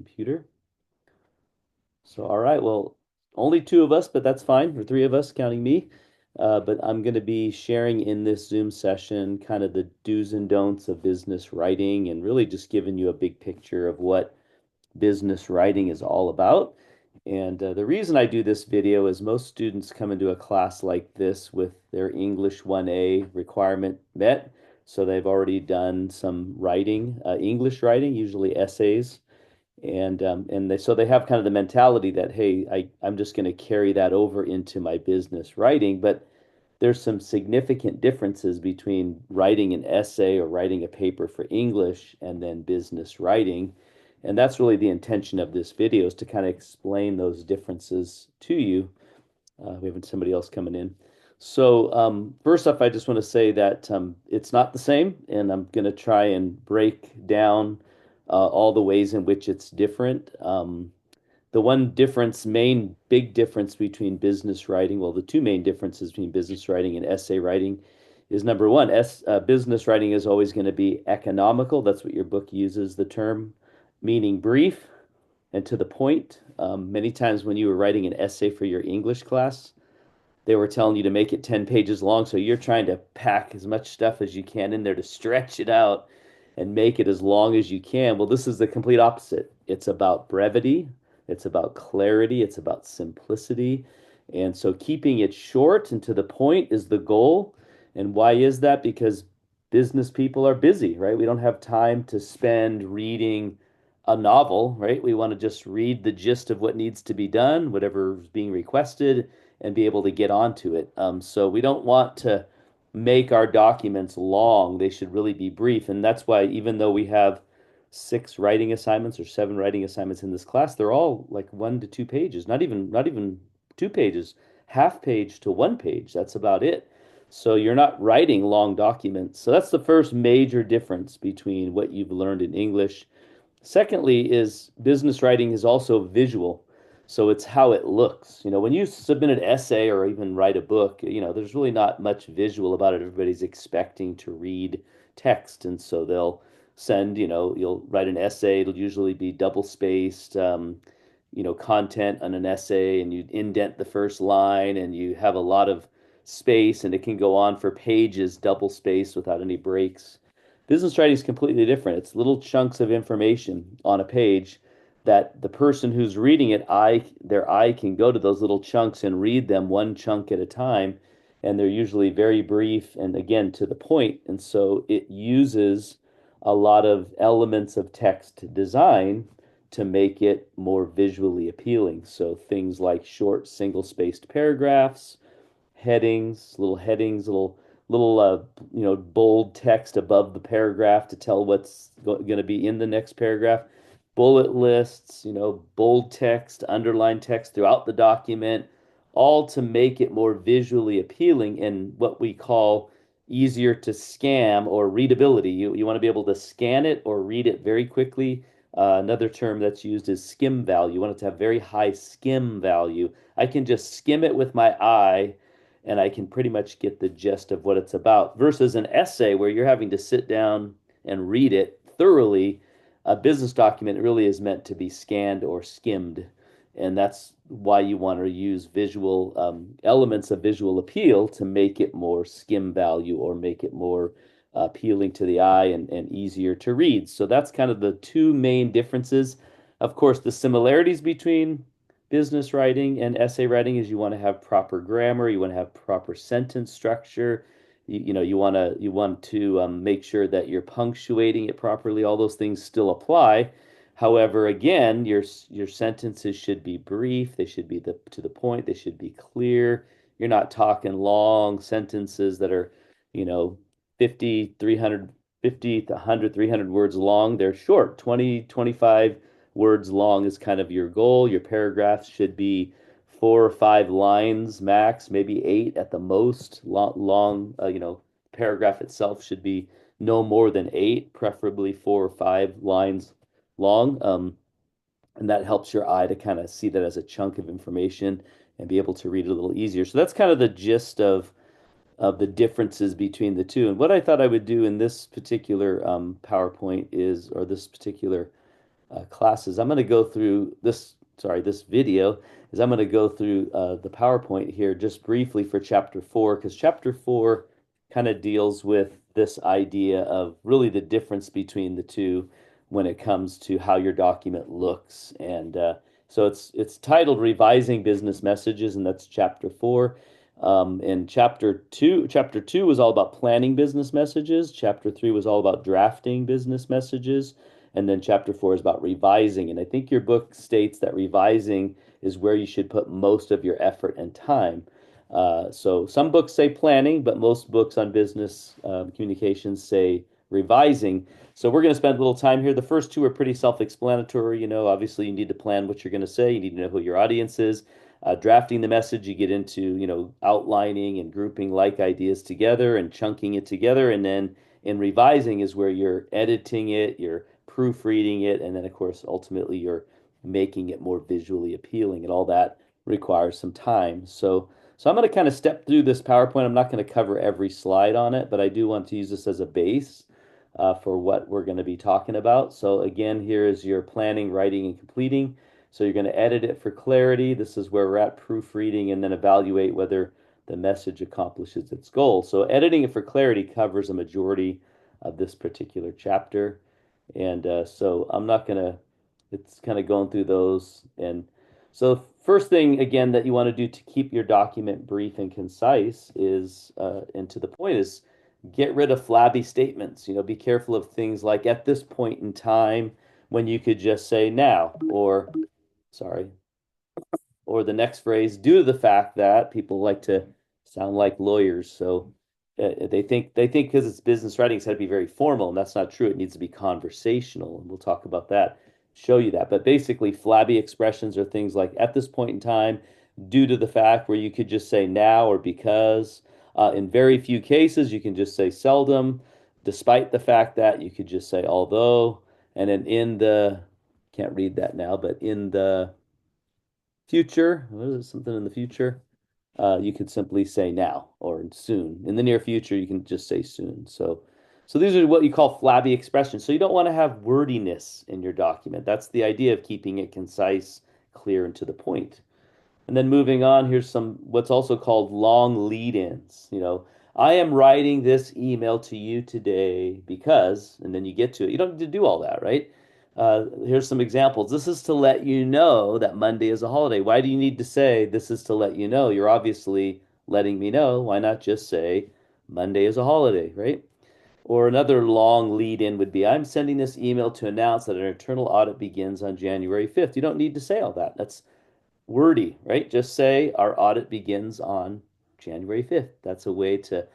computer. So, all right, well, only two of us, but that's fine, or three of us, counting me. But I'm going to be sharing in this Zoom session kind of the do's and don'ts of business writing and really just giving you a big picture of what business writing is all about. And the reason I do this video is most students come into a class like this with their English 1A requirement met. So they've already done some writing, English writing, usually essays. So they have kind of the mentality that, hey, I'm just going to carry that over into my business writing. But there's some significant differences between writing an essay or writing a paper for English and then business writing. And that's really the intention of this video is to kind of explain those differences to you. We have somebody else coming in. So first off, I just want to say that it's not the same, and I'm going to try and break down all the ways in which it's different. The one difference, main big difference between business writing, well, the two main differences between business writing and essay writing is number one, business writing is always going to be economical. That's what your book uses the term, meaning brief and to the point. Many times when you were writing an essay for your English class, they were telling you to make it 10 pages long. So you're trying to pack as much stuff as you can in there to stretch it out and make it as long as you can. Well, this is the complete opposite. It's about brevity, it's about clarity, it's about simplicity. And so keeping it short and to the point is the goal. And why is that? Because business people are busy, right? We don't have time to spend reading a novel, right? We want to just read the gist of what needs to be done, whatever's being requested, and be able to get onto it. So we don't want to make our documents long. They should really be brief. And that's why, even though we have six writing assignments or seven writing assignments in this class, they're all like 1 to 2 pages, not even 2 pages, half page to 1 page. That's about it. So you're not writing long documents. So that's the first major difference between what you've learned in English. Secondly, is business writing is also visual. So it's how it looks. When you submit an essay or even write a book, there's really not much visual about it. Everybody's expecting to read text. And so they'll send, you'll write an essay. It'll usually be double spaced, content on an essay, and you indent the first line and you have a lot of space and it can go on for pages, double spaced without any breaks. Business writing is completely different. It's little chunks of information on a page that the person who's reading it, their eye can go to those little chunks and read them one chunk at a time. And they're usually very brief and again to the point. And so it uses a lot of elements of text design to make it more visually appealing. So things like short single-spaced paragraphs, headings, little bold text above the paragraph to tell what's going to be in the next paragraph, bullet lists, bold text, underlined text throughout the document, all to make it more visually appealing and what we call easier to scan or readability. You want to be able to scan it or read it very quickly. Another term that's used is skim value. You want it to have very high skim value. I can just skim it with my eye and I can pretty much get the gist of what it's about versus an essay where you're having to sit down and read it thoroughly. A business document really is meant to be scanned or skimmed, and that's why you want to use visual elements of visual appeal to make it more skim value or make it more appealing to the eye and easier to read. So that's kind of the two main differences. Of course, the similarities between business writing and essay writing is you want to have proper grammar, you want to have proper sentence structure. You want to make sure that you're punctuating it properly. All those things still apply. However, again, your sentences should be brief. They should be to the point. They should be clear. You're not talking long sentences that are, you know, 50, 300, 50 to 100, 300 words long. They're short, 20, 25 words long is kind of your goal. Your paragraphs should be 4 or 5 lines max, maybe eight at the most. Paragraph itself should be no more than eight, preferably 4 or 5 lines long. And that helps your eye to kind of see that as a chunk of information and be able to read it a little easier. So that's kind of the gist of the differences between the two. And what I thought I would do in this particular PowerPoint is, or this particular classes. I'm going to go through this, sorry, this video is I'm going to go through the PowerPoint here just briefly for chapter four, because chapter four kind of deals with this idea of really the difference between the two when it comes to how your document looks. And so it's titled Revising Business Messages, and that's chapter four. And chapter two was all about planning business messages. Chapter three was all about drafting business messages. And then chapter four is about revising. And I think your book states that revising is where you should put most of your effort and time. So some books say planning, but most books on business communications say revising. So we're going to spend a little time here. The first two are pretty self-explanatory. Obviously you need to plan what you're going to say. You need to know who your audience is. Drafting the message, you get into, outlining and grouping like ideas together and chunking it together. And then in revising is where you're editing it, you're proofreading it, and then of course ultimately you're making it more visually appealing, and all that requires some time. So I'm going to kind of step through this PowerPoint. I'm not going to cover every slide on it, but I do want to use this as a base for what we're going to be talking about. So again, here is your planning, writing, and completing. So you're going to edit it for clarity. This is where we're at, proofreading, and then evaluate whether the message accomplishes its goal. So editing it for clarity covers a majority of this particular chapter. And so I'm not going to, it's kind of going through those. And so first thing, again, that you want to do to keep your document brief and concise is, and to the point, is get rid of flabby statements. Be careful of things like at this point in time, when you could just say now, or sorry, or the next phrase, due to the fact that people like to sound like lawyers. So they think because it's business writing, it's got to be very formal, and that's not true. It needs to be conversational, and we'll talk about that, show you that. But basically, flabby expressions are things like at this point in time, due to the fact, where you could just say now or because. In very few cases, you can just say seldom, despite the fact that you could just say although, and then in the, can't read that now, but in the future, what is it, something in the future? You could simply say now or soon. In the near future, you can just say soon. So these are what you call flabby expressions. So you don't want to have wordiness in your document. That's the idea of keeping it concise, clear, and to the point. And then moving on, here's some what's also called long lead-ins. I am writing this email to you today because, and then you get to it. You don't need to do all that, right? Here's some examples. This is to let you know that Monday is a holiday. Why do you need to say this is to let you know? You're obviously letting me know. Why not just say Monday is a holiday, right? Or another long lead in would be I'm sending this email to announce that an internal audit begins on January 5th. You don't need to say all that. That's wordy, right? Just say our audit begins on January 5th. That's a way to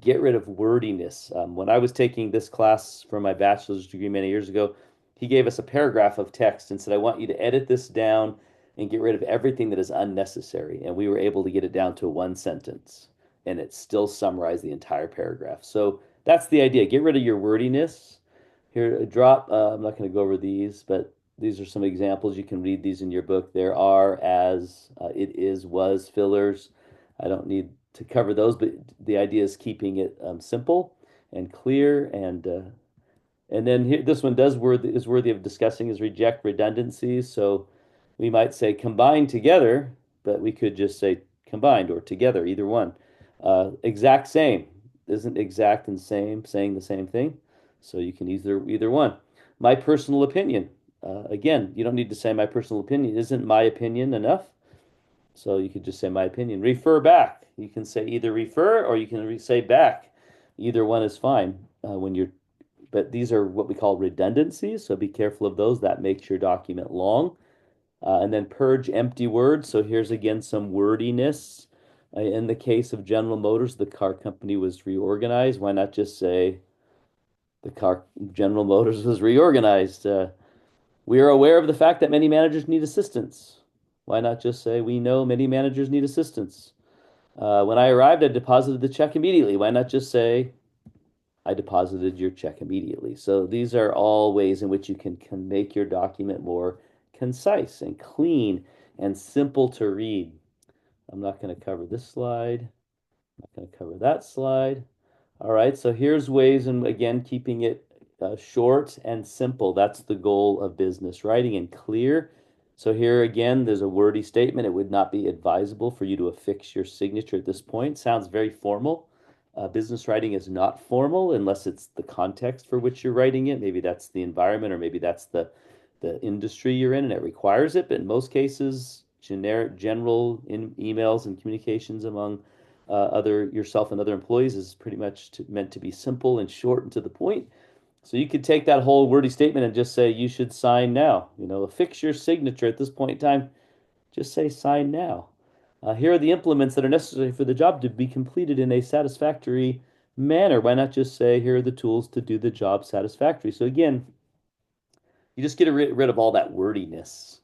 get rid of wordiness. When I was taking this class for my bachelor's degree many years ago, he gave us a paragraph of text and said, I want you to edit this down and get rid of everything that is unnecessary. And we were able to get it down to one sentence, and it still summarized the entire paragraph. So that's the idea. Get rid of your wordiness. Here, a drop. I'm not going to go over these, but these are some examples. You can read these in your book. There are, as, it is, was, fillers. I don't need to cover those, but the idea is keeping it simple and clear. And then here, this one is worthy of discussing, is reject redundancies. So we might say combined together, but we could just say combined or together, either one. Exact same. Isn't exact and same saying the same thing? So you can either one. My personal opinion. Again, you don't need to say my personal opinion. Isn't my opinion enough? So you could just say my opinion. Refer back. You can say either refer or you can say back. Either one is fine when you're, but these are what we call redundancies. So be careful of those. That makes your document long. And then purge empty words. So here's again some wordiness. In the case of General Motors, the car company was reorganized. Why not just say the car General Motors was reorganized? We are aware of the fact that many managers need assistance. Why not just say we know many managers need assistance? When I arrived, I deposited the check immediately. Why not just say I deposited your check immediately? So these are all ways in which you can make your document more concise and clean and simple to read. I'm not going to cover this slide. I'm not going to cover that slide. All right, so here's ways, and again, keeping it short and simple. That's the goal of business writing, and clear. So here again, there's a wordy statement. It would not be advisable for you to affix your signature at this point. Sounds very formal. Business writing is not formal unless it's the context for which you're writing it. Maybe that's the environment, or maybe that's the industry you're in, and it requires it. But in most cases, general in emails and communications among other yourself and other employees is pretty much meant to be simple and short and to the point. So you could take that whole wordy statement and just say, you should sign now. Affix your signature at this point in time. Just say sign now. Here are the implements that are necessary for the job to be completed in a satisfactory manner. Why not just say, here are the tools to do the job satisfactory? So again, you just get rid of all that wordiness.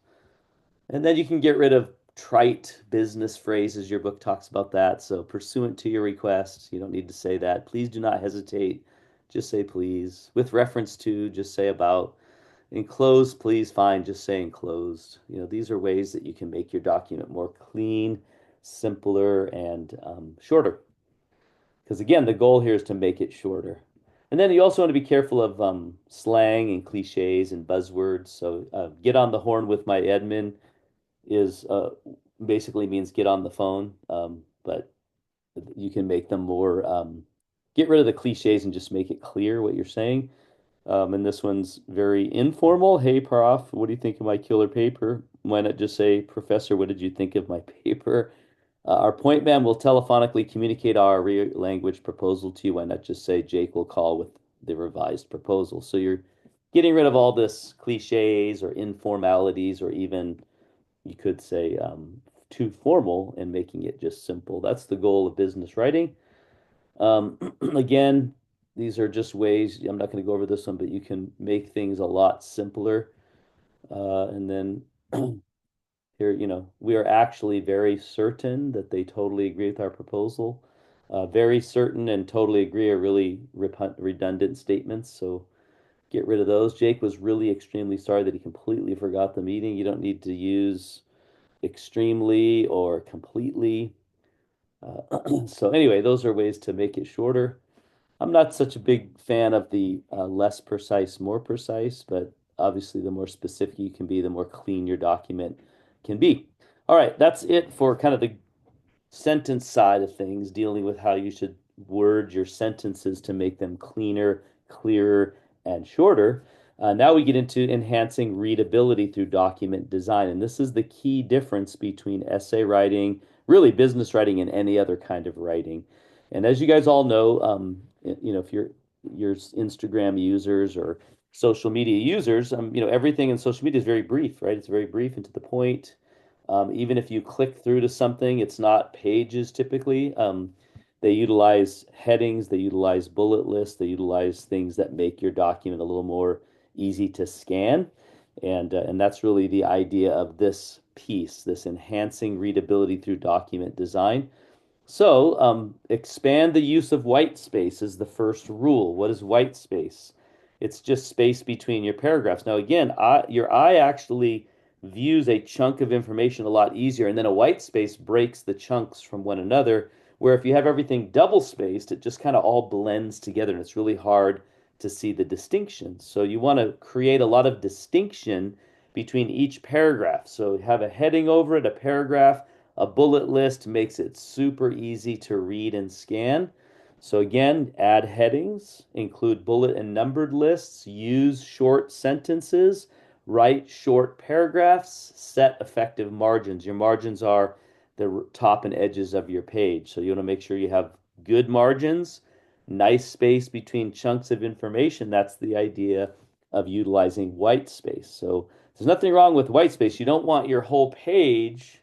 And then you can get rid of trite business phrases. Your book talks about that. So, pursuant to your request, you don't need to say that. Please do not hesitate. Just say please. With reference to, just say about. Enclosed, please, fine. Just say enclosed. These are ways that you can make your document more clean, simpler, and shorter. Because again, the goal here is to make it shorter. And then you also want to be careful of slang and cliches and buzzwords. So, get on the horn with my Edmund is basically means get on the phone, but you can make them more, get rid of the cliches and just make it clear what you're saying. And this one's very informal. Hey, Prof, what do you think of my killer paper? Why not just say, Professor, what did you think of my paper? Our point man will telephonically communicate our language proposal to you. Why not just say, Jake will call with the revised proposal? So you're getting rid of all this cliches or informalities, or even you could say too formal, and making it just simple. That's the goal of business writing. Again, these are just ways. I'm not going to go over this one, but you can make things a lot simpler. And then here, we are actually very certain that they totally agree with our proposal. Very certain and totally agree are really redundant statements. So get rid of those. Jake was really extremely sorry that he completely forgot the meeting. You don't need to use extremely or completely. So anyway, those are ways to make it shorter. I'm not such a big fan of the less precise, more precise, but obviously the more specific you can be, the more clean your document can be. All right, that's it for kind of the sentence side of things, dealing with how you should word your sentences to make them cleaner, clearer, and shorter. Now we get into enhancing readability through document design. And this is the key difference between essay writing, really business writing, and any other kind of writing. And as you guys all know, if you're Instagram users or social media users, everything in social media is very brief, right? It's very brief and to the point. Even if you click through to something, it's not pages typically. They utilize headings, they utilize bullet lists, they utilize things that make your document a little more easy to scan. And that's really the idea of this piece, this enhancing readability through document design. So, expand the use of white space is the first rule. What is white space? It's just space between your paragraphs. Now, again, your eye actually views a chunk of information a lot easier, and then a white space breaks the chunks from one another. Where if you have everything double spaced, it just kind of all blends together, and it's really hard to see the distinctions. So you want to create a lot of distinction between each paragraph. So have a heading over it, a paragraph, a bullet list makes it super easy to read and scan. So again, add headings, include bullet and numbered lists, use short sentences, write short paragraphs, set effective margins. Your margins are the top and edges of your page. So you want to make sure you have good margins, nice space between chunks of information. That's the idea of utilizing white space. So there's nothing wrong with white space. You don't want your whole page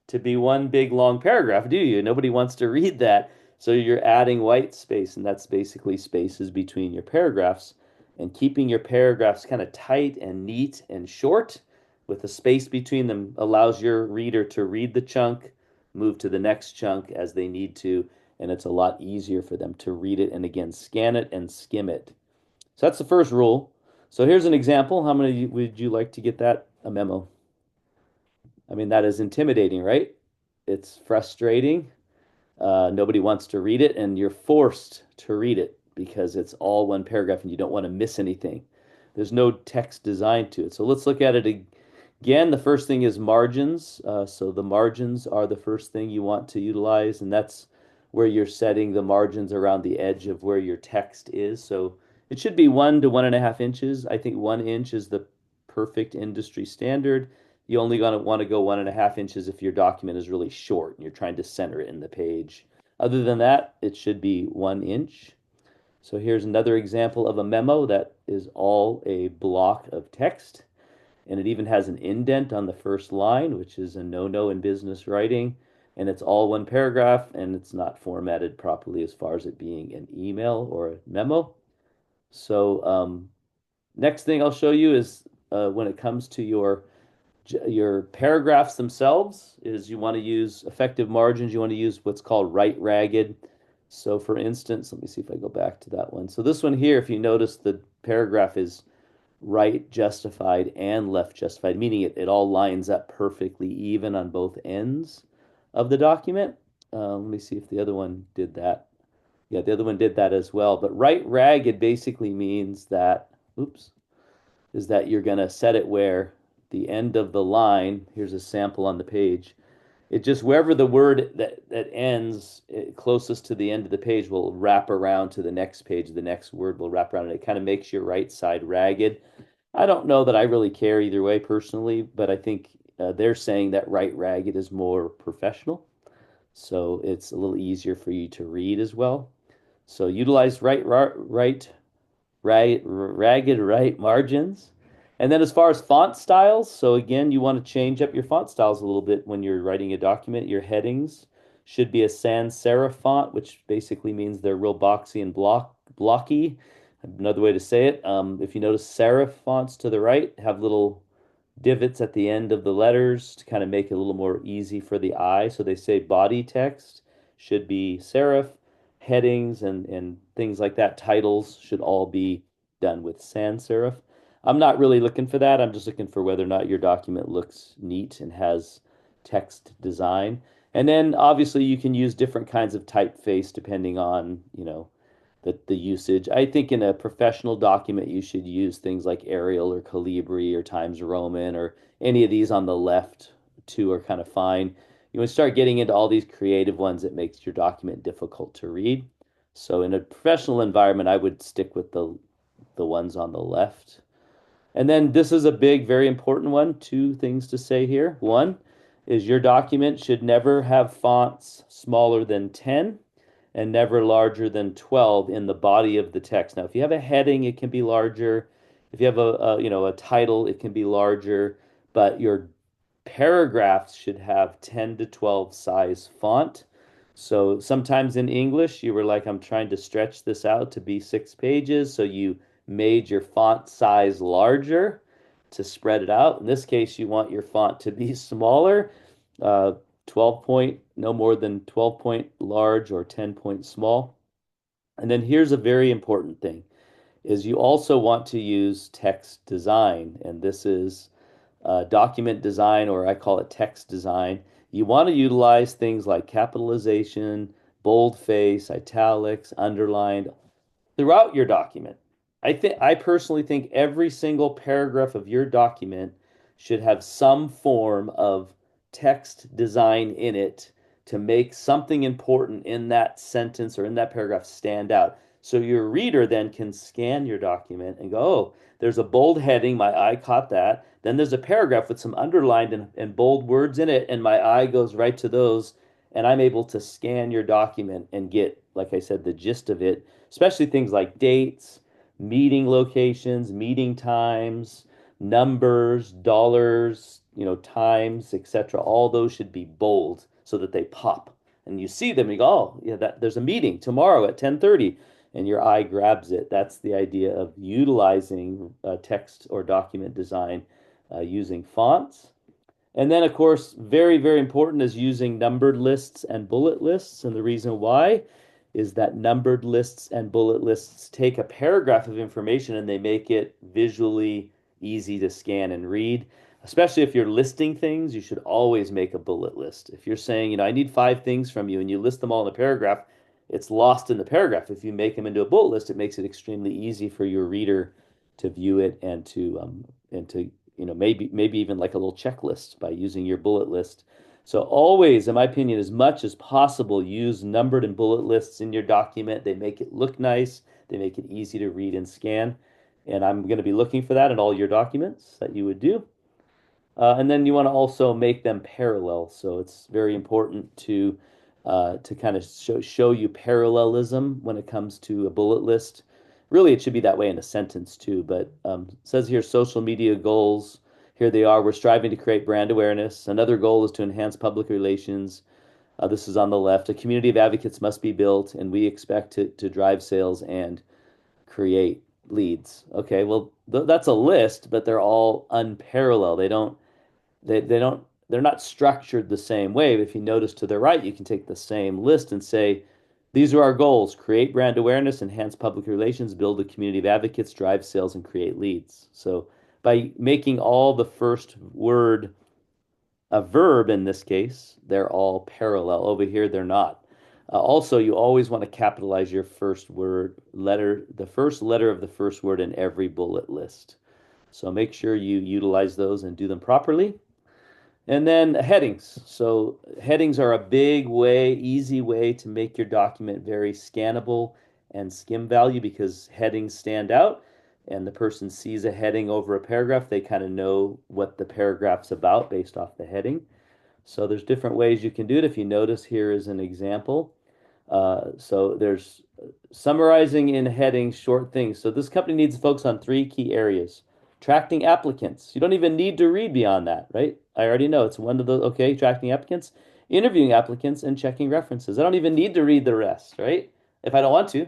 to be one big long paragraph, do you? Nobody wants to read that. So you're adding white space, and that's basically spaces between your paragraphs, and keeping your paragraphs kind of tight and neat and short with the space between them allows your reader to read the chunk, move to the next chunk as they need to, and it's a lot easier for them to read it and again scan it and skim it. So that's the first rule. So here's an example. How many would you like to get that a memo? I mean, that is intimidating, right? It's frustrating. Nobody wants to read it, and you're forced to read it. because it's all one paragraph and you don't want to miss anything. There's no text design to it. So let's look at it again. The first thing is margins. So the margins are the first thing you want to utilize, and that's where you're setting the margins around the edge of where your text is. So it should be 1 to 1.5 inches. I think 1 inch is the perfect industry standard. You only gonna want to go 1.5 inches if your document is really short and you're trying to center it in the page. Other than that, it should be 1 inch. So here's another example of a memo that is all a block of text. And it even has an indent on the first line, which is a no-no in business writing. And it's all one paragraph, and it's not formatted properly as far as it being an email or a memo. So next thing I'll show you is when it comes to your paragraphs themselves is you want to use effective margins. You want to use what's called right ragged. So for instance, let me see if I go back to that one. So this one here, if you notice, the paragraph is right justified and left justified, meaning it all lines up perfectly even on both ends of the document. Let me see if the other one did that. Yeah, the other one did that as well. But right ragged basically means that, oops, is that you're going to set it where the end of the line, here's a sample on the page, it just wherever the word that ends closest to the end of the page will wrap around to the next page. The next word will wrap around, and it kind of makes your right side ragged. I don't know that I really care either way personally, but I think they're saying that right ragged is more professional. So it's a little easier for you to read as well. So utilize ragged right margins. And then as far as font styles, so again, you want to change up your font styles a little bit when you're writing a document. Your headings should be a sans serif font, which basically means they're real boxy and blocky. Another way to say it, if you notice serif fonts to the right have little divots at the end of the letters to kind of make it a little more easy for the eye. So they say body text should be serif, headings and things like that, titles should all be done with sans serif. I'm not really looking for that. I'm just looking for whether or not your document looks neat and has text design. And then obviously you can use different kinds of typeface depending on, the usage. I think in a professional document, you should use things like Arial or Calibri or Times Roman or any of these on the left. Two are kind of fine. You want to start getting into all these creative ones, it makes your document difficult to read. So in a professional environment, I would stick with the ones on the left. And then this is a big, very important one. Two things to say here. One is your document should never have fonts smaller than 10 and never larger than 12 in the body of the text. Now, if you have a heading, it can be larger. If you have a title, it can be larger, but your paragraphs should have 10 to 12 size font. So sometimes in English, you were like, I'm trying to stretch this out to be 6 pages. So you made your font size larger to spread it out. In this case, you want your font to be smaller, 12 point, no more than 12 point large or 10 point small. And then here's a very important thing is you also want to use text design. And this is document design, or I call it text design. You want to utilize things like capitalization, boldface, italics, underlined throughout your document. I personally think every single paragraph of your document should have some form of text design in it to make something important in that sentence or in that paragraph stand out. So your reader then can scan your document and go, oh, there's a bold heading, my eye caught that. Then there's a paragraph with some underlined and bold words in it, and my eye goes right to those, and I'm able to scan your document and get, like I said, the gist of it, especially things like dates, meeting locations, meeting times, numbers, dollars, times, etc. All those should be bold so that they pop. And you see them, and you go, oh, yeah, there's a meeting tomorrow at 10:30, and your eye grabs it. That's the idea of utilizing text or document design using fonts. And then, of course, very, very important is using numbered lists and bullet lists. And the reason why is that numbered lists and bullet lists take a paragraph of information and they make it visually easy to scan and read. Especially if you're listing things, you should always make a bullet list. If you're saying, I need 5 things from you and you list them all in a paragraph, it's lost in the paragraph. If you make them into a bullet list, it makes it extremely easy for your reader to view it and to maybe even like a little checklist by using your bullet list. So always, in my opinion, as much as possible, use numbered and bullet lists in your document. They make it look nice. They make it easy to read and scan. And I'm going to be looking for that in all your documents that you would do. And then you want to also make them parallel. So it's very important to kind of show you parallelism when it comes to a bullet list. Really, it should be that way in a sentence too. But it says here social media goals. Here they are. We're striving to create brand awareness. Another goal is to enhance public relations. This is on the left. A community of advocates must be built, and we expect to drive sales and create leads. Okay, well, that's a list, but they're all unparalleled. They're not structured the same way. If you notice to the right, you can take the same list and say, these are our goals: create brand awareness, enhance public relations, build a community of advocates, drive sales, and create leads. So by making all the first word a verb in this case, they're all parallel. Over here, they're not. Also, you always want to capitalize your first word letter, the first letter of the first word in every bullet list. So make sure you utilize those and do them properly. And then headings. So headings are a big way, easy way to make your document very scannable and skim value because headings stand out and the person sees a heading over a paragraph, they kind of know what the paragraph's about based off the heading. So there's different ways you can do it. If you notice, here is an example. So there's summarizing in headings, short things. So this company needs to focus on three key areas. Attracting applicants. You don't even need to read beyond that, right? I already know it's one of those. Okay, attracting applicants, interviewing applicants, and checking references. I don't even need to read the rest, right? If I don't want to,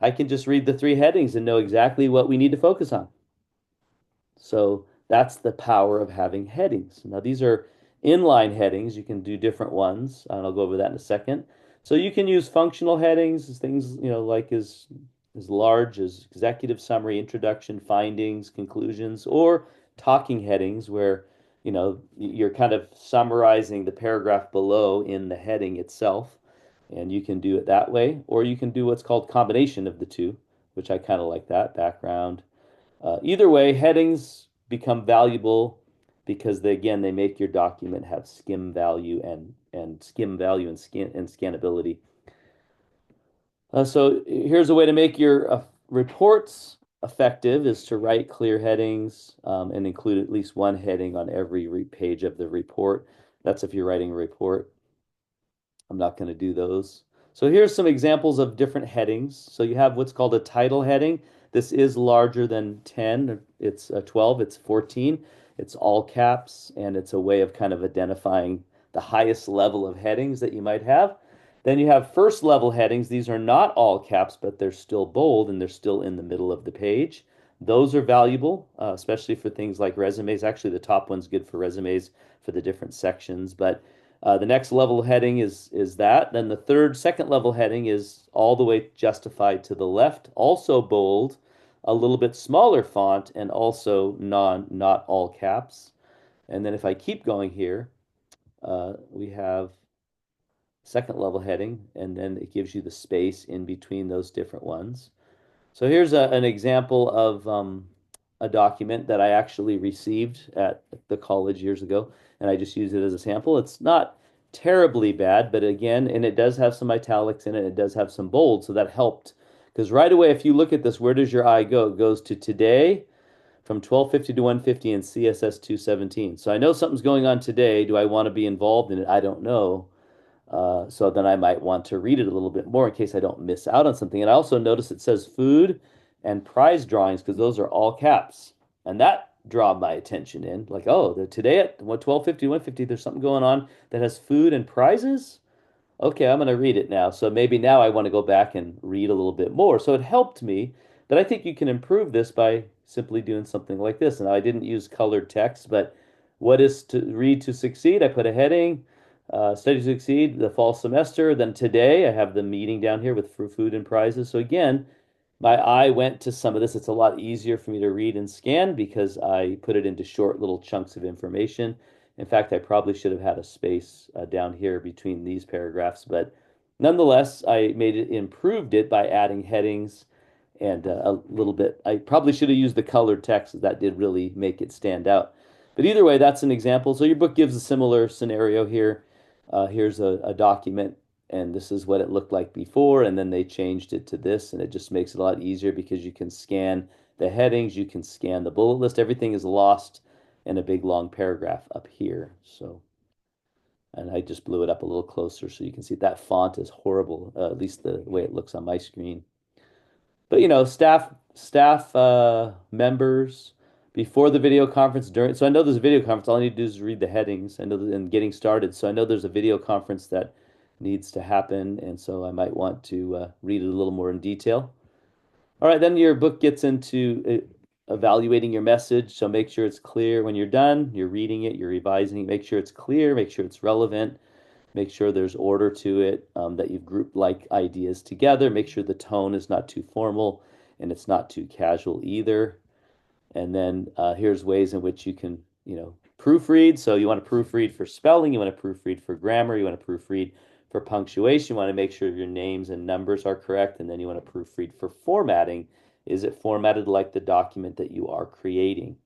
I can just read the three headings and know exactly what we need to focus on. So that's the power of having headings. Now, these are inline headings. You can do different ones, and I'll go over that in a second. So you can use functional headings, things, like as large as executive summary, introduction, findings, conclusions, or talking headings where, you're kind of summarizing the paragraph below in the heading itself. And you can do it that way, or you can do what's called combination of the two, which I kind of like that, background. Either way, headings become valuable because they make your document have skim value and skim value and scannability. So here's a way to make your reports effective is to write clear headings and include at least one heading on every page of the report. That's if you're writing a report. I'm not going to do those. So here's some examples of different headings. So you have what's called a title heading. This is larger than 10. It's 12. It's 14. It's all caps, and it's a way of kind of identifying the highest level of headings that you might have. Then you have first level headings. These are not all caps, but they're still bold and they're still in the middle of the page. Those are valuable, especially for things like resumes. Actually, the top one's good for resumes for the different sections, but the next level heading is that. Then the second level heading is all the way justified to the left, also bold, a little bit smaller font, and also not all caps. And then if I keep going here, we have second level heading, and then it gives you the space in between those different ones. So here's an example of a document that I actually received at the college years ago, and I just use it as a sample. It's not terribly bad, but again, and it does have some italics in it. It does have some bold, so that helped. Because right away, if you look at this, where does your eye go? It goes to today from 1250 to 150 and CSS 217. So I know something's going on today. Do I want to be involved in it? I don't know. So then I might want to read it a little bit more in case I don't miss out on something. And I also notice it says food and prize drawings because those are all caps. And that draw my attention in. Like, oh, today at 1250, 150, there's something going on that has food and prizes. Okay, I'm going to read it now. So maybe now I want to go back and read a little bit more. So it helped me, but I think you can improve this by simply doing something like this. And I didn't use colored text, but what is to read to succeed? I put a heading, study to succeed, the fall semester. Then today I have the meeting down here with food and prizes. So again, my eye went to some of this. It's a lot easier for me to read and scan because I put it into short little chunks of information. In fact, I probably should have had a space down here between these paragraphs, but Nonetheless, I improved it by adding headings and a little bit. I probably should have used the colored text. That did really make it stand out. But either way, that's an example. So your book gives a similar scenario here. Here's a document, and this is what it looked like before, and then they changed it to this, and it just makes it a lot easier because you can scan the headings, you can scan the bullet list. Everything is lost in a big long paragraph up here. So, and I just blew it up a little closer so you can see that font is horrible, at least the way it looks on my screen. But staff members before the video conference during. So I know there's a video conference. All I need to do is read the headings. I know that in getting started. So I know there's a video conference that needs to happen, and so I might want to read it a little more in detail. All right, then your book gets into evaluating your message. So make sure it's clear when you're done. You're reading it. You're revising it. Make sure it's clear. Make sure it's relevant. Make sure there's order to it, that you've grouped like ideas together. Make sure the tone is not too formal and it's not too casual either. And then here's ways in which you can, proofread. So you want to proofread for spelling, you want to proofread for grammar, you want to proofread for punctuation, you want to make sure your names and numbers are correct, and then you want to proofread for formatting. Is it formatted like the document that you are creating?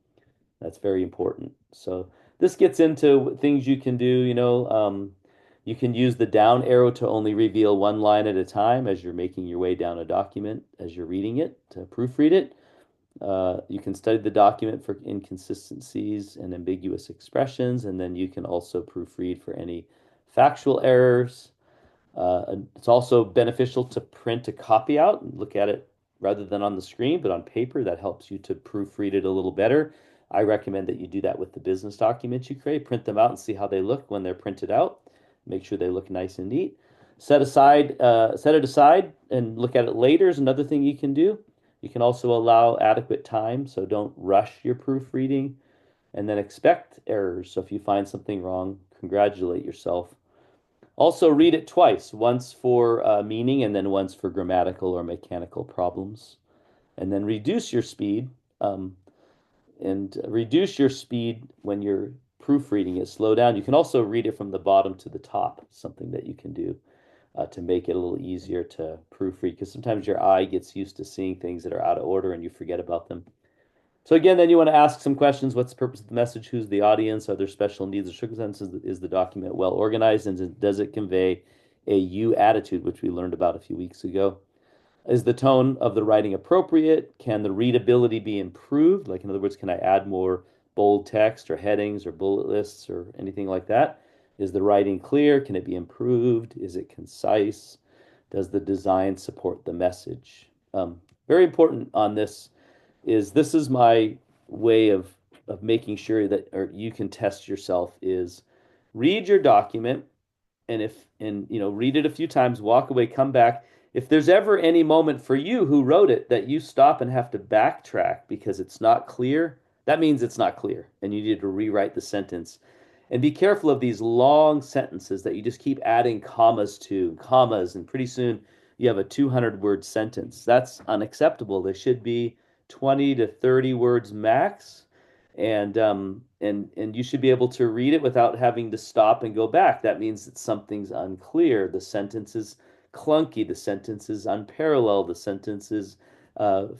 That's very important. So this gets into things you can do, you can use the down arrow to only reveal one line at a time as you're making your way down a document, as you're reading it, to proofread it. You can study the document for inconsistencies and ambiguous expressions, and then you can also proofread for any factual errors. It's also beneficial to print a copy out and look at it rather than on the screen, but on paper. That helps you to proofread it a little better. I recommend that you do that with the business documents you create. Print them out and see how they look when they're printed out. Make sure they look nice and neat. Set it aside and look at it later is another thing you can do. You can also allow adequate time, so don't rush your proofreading, and then expect errors. So if you find something wrong, congratulate yourself. Also, read it twice, once for meaning and then once for grammatical or mechanical problems. And then um, reduce your speed when you're proofreading it. Slow down. You can also read it from the bottom to the top, something that you can do to make it a little easier to proofread because sometimes your eye gets used to seeing things that are out of order and you forget about them. So again, then you want to ask some questions. What's the purpose of the message? Who's the audience? Are there special needs or circumstances? Is the document well organized? And does it convey a you attitude, which we learned about a few weeks ago? Is the tone of the writing appropriate? Can the readability be improved? Like, in other words, can I add more bold text or headings or bullet lists or anything like that? Is the writing clear? Can it be improved? Is it concise? Does the design support the message? Very important on this is my way of making sure that or you can test yourself is read your document and read it a few times, walk away, come back. If there's ever any moment for you who wrote it that you stop and have to backtrack because it's not clear, that means it's not clear and you need to rewrite the sentence. And be careful of these long sentences that you just keep adding commas, and pretty soon you have a 200-word sentence. That's unacceptable. There should be 20 to 30 words max, and you should be able to read it without having to stop and go back. That means that something's unclear. The sentence is clunky. The sentence is unparalleled. The sentence is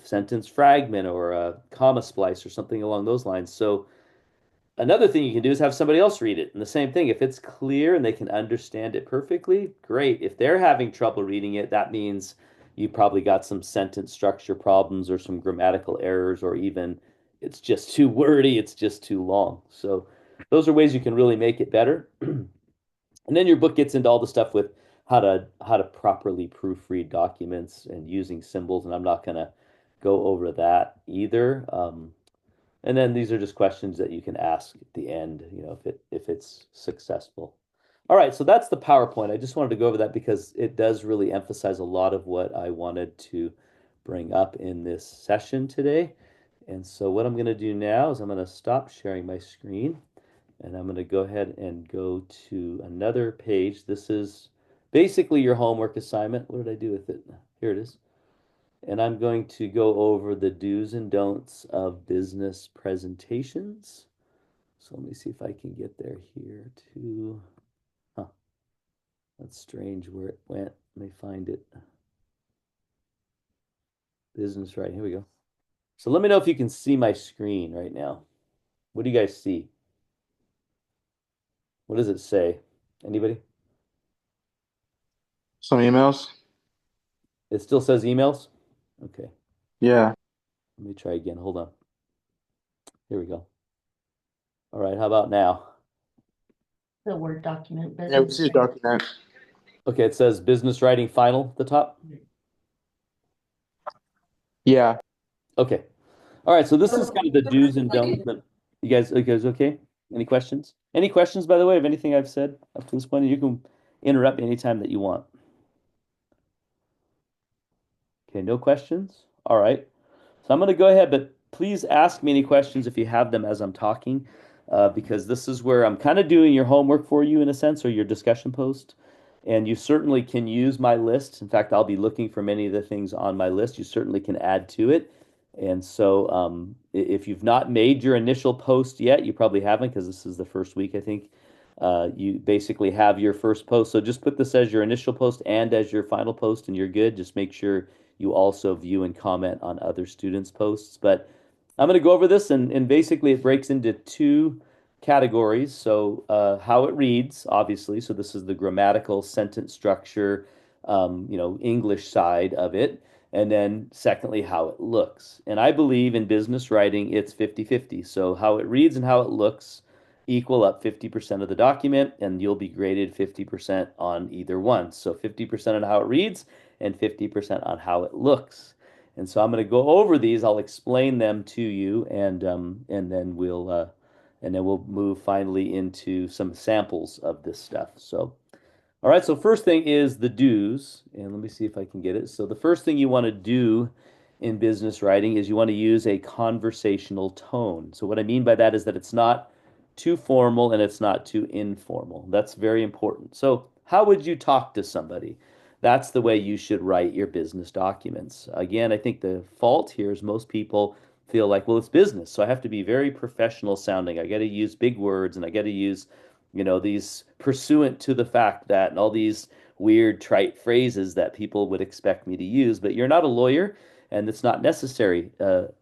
sentence fragment or a comma splice or something along those lines. So another thing you can do is have somebody else read it. And the same thing, if it's clear and they can understand it perfectly, great. If they're having trouble reading it, that means you probably got some sentence structure problems or some grammatical errors, or even it's just too wordy, it's just too long. So those are ways you can really make it better. And then your book gets into all the stuff with how to properly proofread documents and using symbols, and I'm not going to go over that either. And then these are just questions that you can ask at the end, if it's successful. All right, so that's the PowerPoint. I just wanted to go over that because it does really emphasize a lot of what I wanted to bring up in this session today. And so what I'm going to do now is I'm going to stop sharing my screen and I'm going to go ahead and go to another page. This is basically your homework assignment. What did I do with it? Here it is. And I'm going to go over the do's and don'ts of business presentations. So let me see if I can get there here too. Huh. That's strange where it went. Let me find it. Business writing. Here we go. So let me know if you can see my screen right now. What do you guys see? What does it say? Anybody? Some emails? It still says emails? Okay. Yeah. Let me try again. Hold on. Here we go. All right. How about now? The Word document Yeah, we business. see a document. Okay. It says business writing final at the top. Yeah. Okay. All right. So this is kind of the do's and don'ts. But you guys okay? Any questions? Any questions, by the way, of anything I've said up to this point? You can interrupt me anytime that you want. Okay. No questions? All right. So I'm going to go ahead, but please ask me any questions if you have them as I'm talking, because this is where I'm kind of doing your homework for you in a sense, or your discussion post. And you certainly can use my list. In fact, I'll be looking for many of the things on my list. You certainly can add to it. And so, if you've not made your initial post yet, you probably haven't because this is the first week, I think. You basically have your first post. So just put this as your initial post and as your final post, and you're good. Just make sure you also view and comment on other students' posts. But I'm going to go over this, and basically it breaks into two categories. So, how it reads, obviously. So, this is the grammatical sentence structure, English side of it. And then, secondly, how it looks. And I believe in business writing, it's 50-50. So, how it reads and how it looks equal up 50% of the document, and you'll be graded 50% on either one. So, 50% on how it reads and 50% on how it looks. And so I'm going to go over these. I'll explain them to you, and then we'll move finally into some samples of this stuff. So, all right. So first thing is the do's, and let me see if I can get it. So the first thing you want to do in business writing is you want to use a conversational tone. So what I mean by that is that it's not too formal and it's not too informal. That's very important. So how would you talk to somebody? That's the way you should write your business documents. Again, I think the fault here is most people feel like, well, it's business, so I have to be very professional sounding. I got to use big words and I got to use these pursuant to the fact that, and all these weird trite phrases that people would expect me to use, but you're not a lawyer and it's not necessary.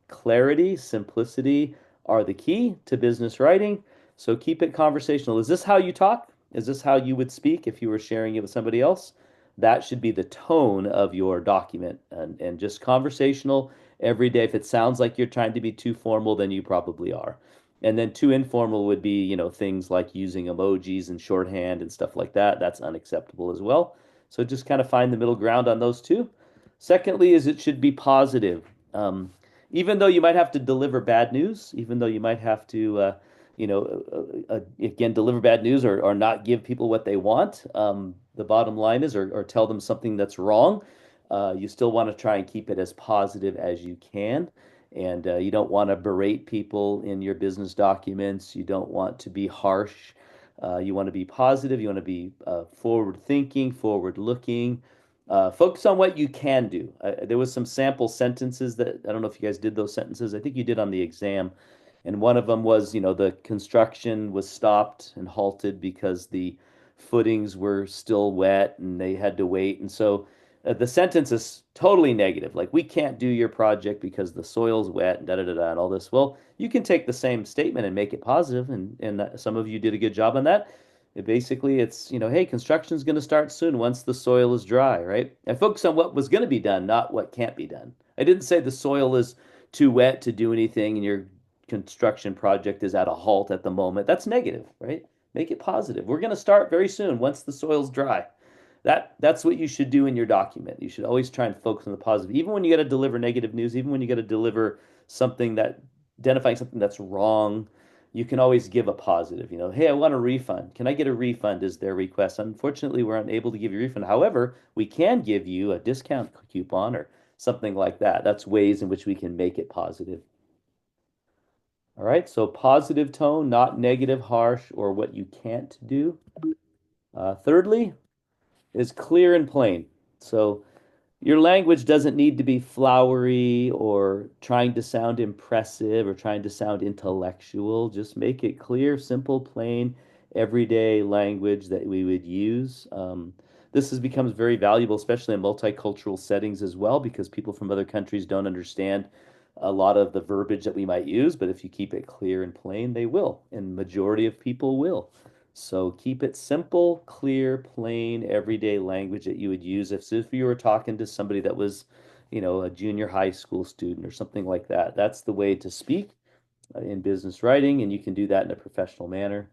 Clarity, simplicity are the key to business writing. So keep it conversational. Is this how you talk? Is this how you would speak if you were sharing it with somebody else? That should be the tone of your document, and just conversational every day. If it sounds like you're trying to be too formal, then you probably are. And then too informal would be, things like using emojis and shorthand and stuff like that. That's unacceptable as well. So just kind of find the middle ground on those two. Secondly, is it should be positive. Even though you might have to deliver bad news, even though you might have to, again, deliver bad news, or not give people what they want, the bottom line is, or tell them something that's wrong, you still want to try and keep it as positive as you can. And you don't want to berate people in your business documents. You don't want to be harsh. You want to be positive. You want to be forward thinking, forward looking. Focus on what you can do. There was some sample sentences that I don't know if you guys did those sentences. I think you did on the exam. And one of them was, the construction was stopped and halted because the footings were still wet and they had to wait. And so the sentence is totally negative. Like, we can't do your project because the soil's wet and da da da da and all this. Well, you can take the same statement and make it positive, and some of you did a good job on that. Basically, it's, hey, construction's going to start soon once the soil is dry, right? I focus on what was going to be done, not what can't be done. I didn't say the soil is too wet to do anything and your construction project is at a halt at the moment. That's negative, right? Make it positive. We're going to start very soon once the soil's dry. That's what you should do in your document. You should always try and focus on the positive, even when you got to deliver negative news, even when you got to deliver something that identifying something that's wrong. You can always give a positive. Hey, I want a refund. Can I get a refund? Is their request? Unfortunately, we're unable to give you a refund. However, we can give you a discount coupon or something like that. That's ways in which we can make it positive. All right, so positive tone, not negative, harsh, or what you can't do. Thirdly, is clear and plain. So your language doesn't need to be flowery or trying to sound impressive or trying to sound intellectual. Just make it clear, simple, plain, everyday language that we would use. this has becomes very valuable, especially in multicultural settings as well, because people from other countries don't understand a lot of the verbiage that we might use, but if you keep it clear and plain, they will, and majority of people will. So keep it simple, clear, plain, everyday language that you would use if you were talking to somebody that was, a junior high school student or something like that. That's the way to speak in business writing, and you can do that in a professional manner.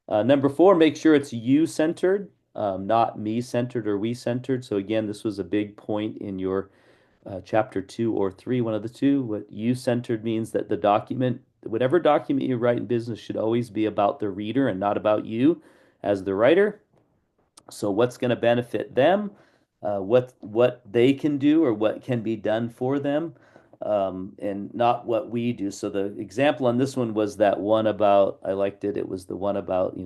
Number four, make sure it's you centered, not me centered or we centered. So again, this was a big point in your chapter two or three, one of the two. What you centered means that the document, whatever document you write in business, should always be about the reader and not about you as the writer. So what's going to benefit them, what they can do or what can be done for them, and not what we do. So the example on this one was that one about, I liked it. It was the one about,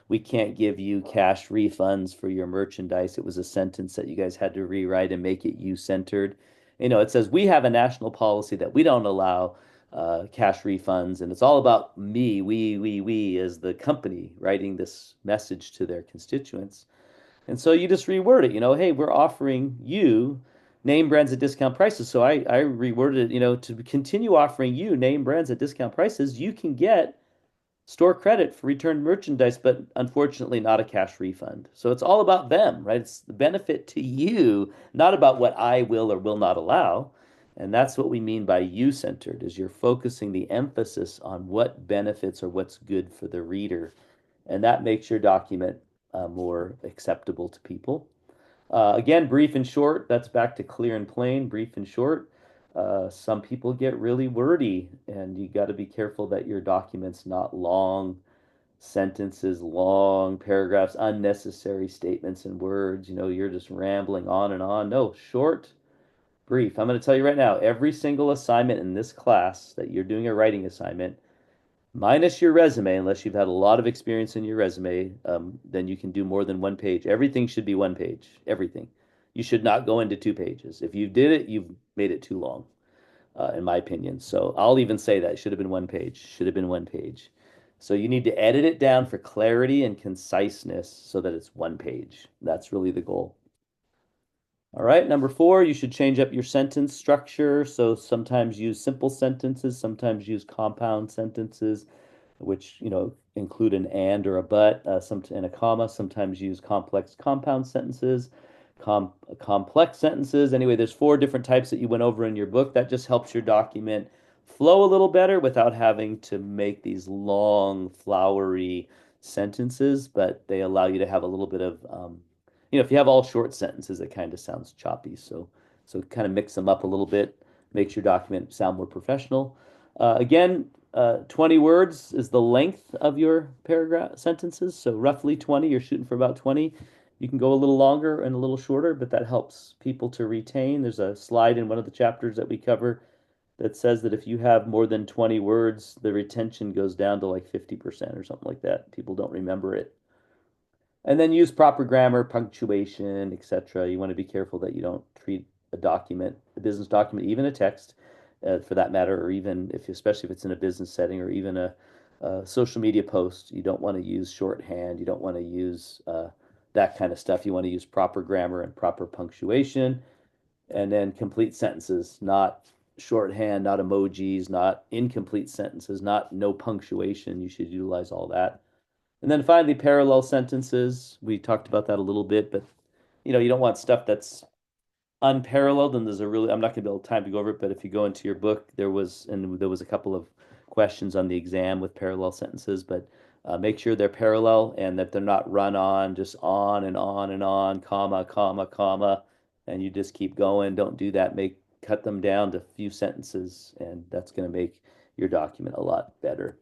we can't give you cash refunds for your merchandise. It was a sentence that you guys had to rewrite and make it you centered. It says we have a national policy that we don't allow cash refunds, and it's all about me, we as the company writing this message to their constituents. And so you just reword it, hey, we're offering you name brands at discount prices. So I reworded it, to continue offering you name brands at discount prices, you can get store credit for returned merchandise, but unfortunately not a cash refund. So it's all about them, right? It's the benefit to you, not about what I will or will not allow. And that's what we mean by you centered, is you're focusing the emphasis on what benefits or what's good for the reader. And that makes your document more acceptable to people. Again, brief and short, that's back to clear and plain, brief and short. Some people get really wordy, and you got to be careful that your document's not long sentences, long paragraphs, unnecessary statements and words. You're just rambling on and on. No, short, brief. I'm going to tell you right now, every single assignment in this class that you're doing a writing assignment, minus your resume, unless you've had a lot of experience in your resume, then you can do more than one page. Everything should be one page. Everything. You should not go into 2 pages. If you did it, you've made it too long, in my opinion. So I'll even say that it should have been one page. Should have been one page. So you need to edit it down for clarity and conciseness so that it's one page. That's really the goal. All right, number four, you should change up your sentence structure. So sometimes use simple sentences, sometimes use compound sentences, which include an and or a but, and a comma. Sometimes use complex compound sentences, complex sentences. Anyway, there's four different types that you went over in your book. That just helps your document flow a little better without having to make these long, flowery sentences, but they allow you to have a little bit of if you have all short sentences, it kind of sounds choppy. So kind of mix them up a little bit, makes your document sound more professional. Again, 20 words is the length of your paragraph sentences. So roughly 20, you're shooting for about 20. You can go a little longer and a little shorter, but that helps people to retain. There's a slide in one of the chapters that we cover that says that if you have more than 20 words, the retention goes down to like 50% or something like that. People don't remember it. And then use proper grammar, punctuation, etc. You want to be careful that you don't treat a document, a business document, even a text, for that matter, or even especially if it's in a business setting or even a social media post, you don't want to use shorthand. You don't want to use that kind of stuff. You want to use proper grammar and proper punctuation, and then complete sentences, not shorthand, not emojis, not incomplete sentences, not no punctuation. You should utilize all that. And then finally, parallel sentences. We talked about that a little bit, but you don't want stuff that's unparalleled. And I'm not going to be able to time to go over it, but if you go into your book, there was a couple of questions on the exam with parallel sentences, but make sure they're parallel and that they're not run on, just on and on and on, comma, comma, comma, and you just keep going. Don't do that. Cut them down to a few sentences, and that's going to make your document a lot better.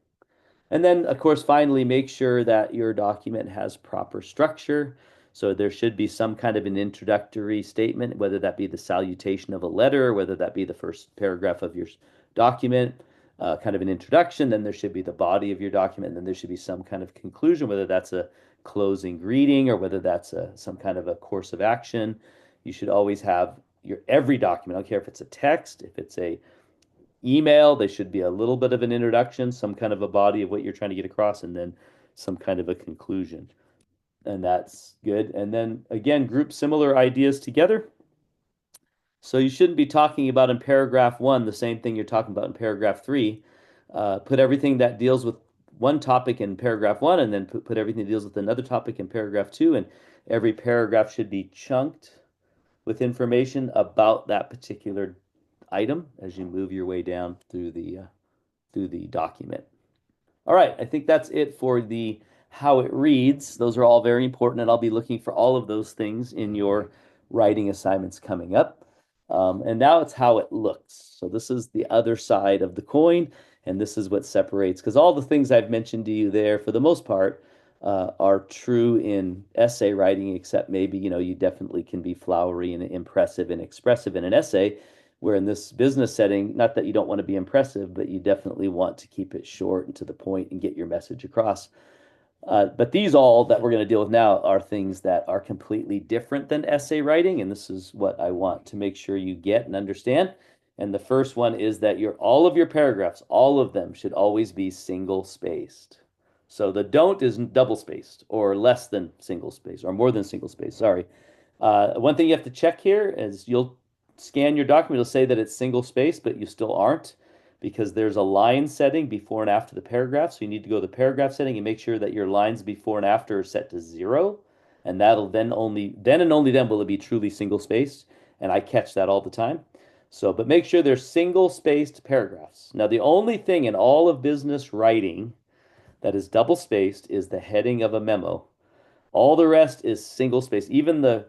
And then, of course, finally, make sure that your document has proper structure. So there should be some kind of an introductory statement, whether that be the salutation of a letter, whether that be the first paragraph of your document, kind of an introduction. Then there should be the body of your document. And then there should be some kind of conclusion, whether that's a closing greeting or whether that's some kind of a course of action. You should always have your every document. I don't care if it's a text, if it's a email, they should be a little bit of an introduction, some kind of a body of what you're trying to get across, and then some kind of a conclusion. and that's good. And then again, group similar ideas together. So you shouldn't be talking about in paragraph one the same thing you're talking about in paragraph three. Put everything that deals with one topic in paragraph one, and then put everything that deals with another topic in paragraph two. And every paragraph should be chunked with information about that particular item as you move your way down through the document. All right, I think that's it for the how it reads. Those are all very important, and I'll be looking for all of those things in your writing assignments coming up. And now it's how it looks. So this is the other side of the coin, and this is what separates, because all the things I've mentioned to you there, for the most part, are true in essay writing, except maybe, you definitely can be flowery and impressive and expressive in an essay, where in this business setting, not that you don't want to be impressive, but you definitely want to keep it short and to the point and get your message across. But these all that we're going to deal with now are things that are completely different than essay writing, and this is what I want to make sure you get and understand. And the first one is that all of your paragraphs, all of them should always be single spaced. So the don't is double spaced or less than single spaced or more than single spaced. Sorry. One thing you have to check here is you'll scan your document, it'll say that it's single spaced, but you still aren't because there's a line setting before and after the paragraph. So you need to go to the paragraph setting and make sure that your lines before and after are set to 0. And that'll then and only then will it be truly single spaced. And I catch that all the time. So, but make sure they're single spaced paragraphs. Now, the only thing in all of business writing that is double spaced is the heading of a memo. All the rest is single spaced. Even the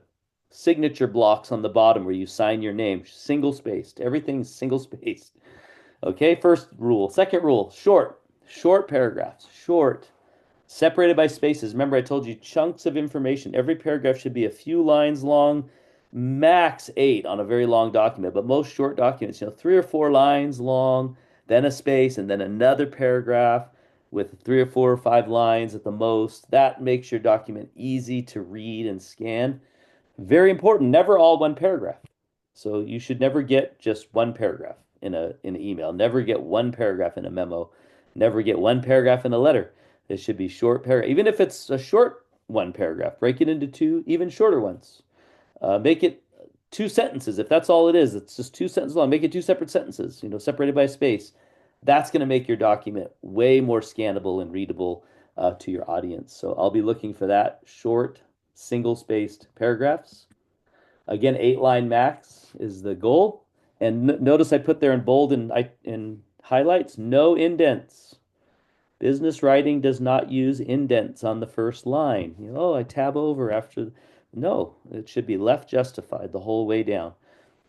signature blocks on the bottom where you sign your name, single spaced. Everything's single spaced. Okay, first rule. Second rule, short paragraphs, short, separated by spaces. Remember, I told you chunks of information. Every paragraph should be a few lines long, max 8 on a very long document, but most short documents, 3 or 4 lines long, then a space, and then another paragraph with 3 or 4 or 5 lines at the most. That makes your document easy to read and scan. Very important, never all one paragraph. So you should never get just one paragraph in an email. Never get one paragraph in a memo. Never get one paragraph in a letter. It should be short paragraph. Even if it's a short one paragraph, break it into two even shorter ones. Make it 2 sentences. If that's all it is, it's just 2 sentences long. Make it 2 separate sentences, separated by a space. That's going to make your document way more scannable and readable to your audience. So I'll be looking for that short, single-spaced paragraphs. Again, 8 line max is the goal. And notice I put there in bold and in highlights, no indents. Business writing does not use indents on the first line. I tab over after. No, it should be left justified the whole way down.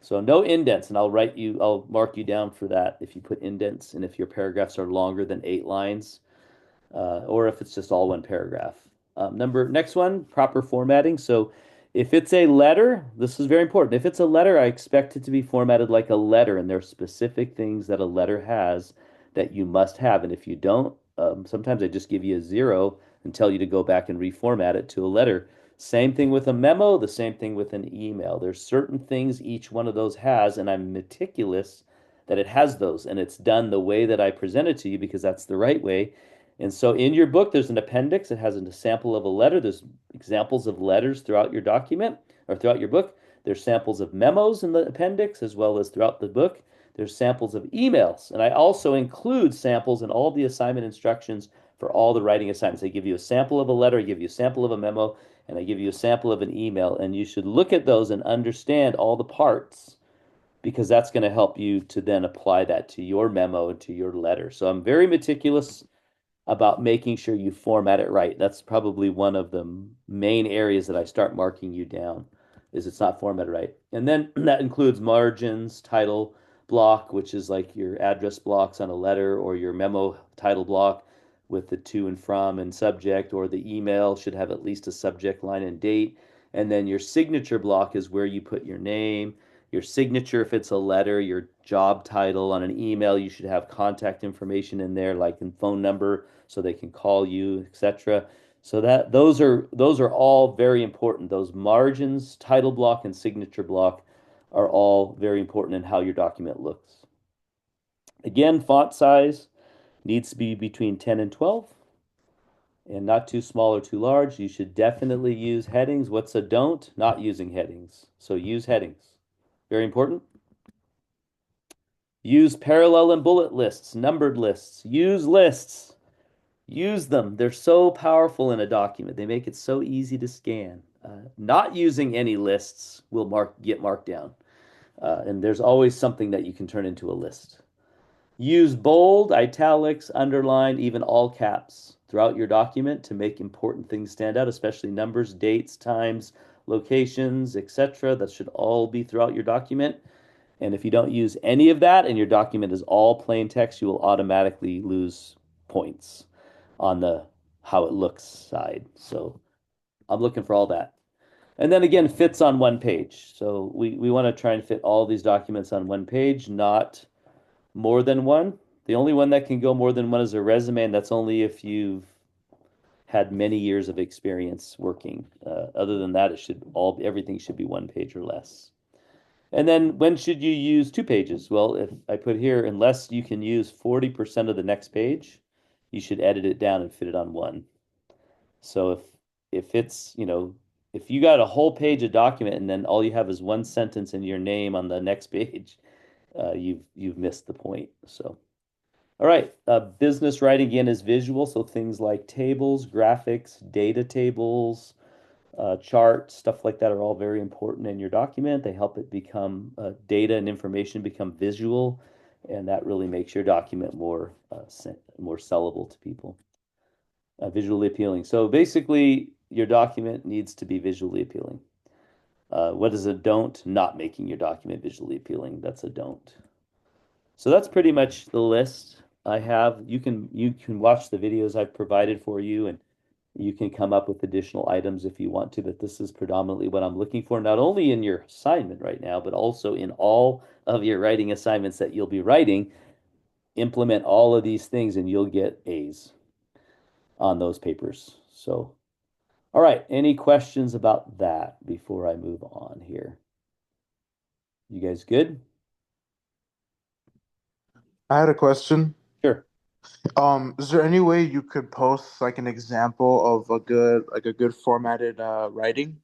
So no indents, and I'll mark you down for that if you put indents and if your paragraphs are longer than 8 lines, or if it's just all one paragraph. Next one, proper formatting. So if it's a letter, this is very important. If it's a letter, I expect it to be formatted like a letter, and there are specific things that a letter has that you must have. And if you don't, sometimes I just give you a 0 and tell you to go back and reformat it to a letter. Same thing with a memo, the same thing with an email. There's certain things each one of those has, and I'm meticulous that it has those, and it's done the way that I present it to you because that's the right way. And so in your book, there's an appendix. It has a sample of a letter. There's examples of letters throughout your document or throughout your book. There's samples of memos in the appendix as well as throughout the book. There's samples of emails. And I also include samples in all the assignment instructions for all the writing assignments. I give you a sample of a letter, I give you a sample of a memo, and I give you a sample of an email. And you should look at those and understand all the parts because that's going to help you to then apply that to your memo and to your letter. So I'm very meticulous about making sure you format it right. That's probably one of the main areas that I start marking you down is it's not formatted right. And then that includes margins, title block, which is like your address blocks on a letter or your memo title block with the to and from and subject, or the email should have at least a subject line and date. And then your signature block is where you put your name, your signature if it's a letter, your job title. On an email, you should have contact information in there, like in phone number, so they can call you, etc. So that those are all very important. Those margins, title block, and signature block are all very important in how your document looks. Again, font size needs to be between 10 and 12. and not too small or too large. You should definitely use headings. What's a don't? Not using headings. So use headings. Very important. Use parallel and bullet lists, numbered lists. Use lists. Use them. They're so powerful in a document. They make it so easy to scan. Not using any lists will get marked down. And there's always something that you can turn into a list. Use bold, italics, underline, even all caps throughout your document to make important things stand out, especially numbers, dates, times, locations, etc. That should all be throughout your document. And if you don't use any of that and your document is all plain text, you will automatically lose points on the how it looks side. So I'm looking for all that. And then again, fits on one page. So we want to try and fit all these documents on one page, not more than one. The only one that can go more than one is a resume, and that's only if you've had many years of experience working. Other than that, everything should be one page or less. And then when should you use 2 pages? Well, if I put here, unless you can use 40% of the next page, you should edit it down and fit it on one. So if it's, if you got a whole page of document and then all you have is one sentence and your name on the next page, you've missed the point. So, all right, business writing again is visual, so things like tables, graphics, data tables, charts, stuff like that are all very important in your document. They help it become data and information become visual, and that really makes your document more sellable to people, visually appealing. So basically, your document needs to be visually appealing. What is a don't? Not making your document visually appealing. That's a don't. So that's pretty much the list I have. You can watch the videos I've provided for you, and you can come up with additional items if you want to, but this is predominantly what I'm looking for, not only in your assignment right now, but also in all of your writing assignments that you'll be writing. Implement all of these things and you'll get A's on those papers. So, all right, any questions about that before I move on here? You guys good? I had a question. Sure. Is there any way you could post like an example of a good formatted writing?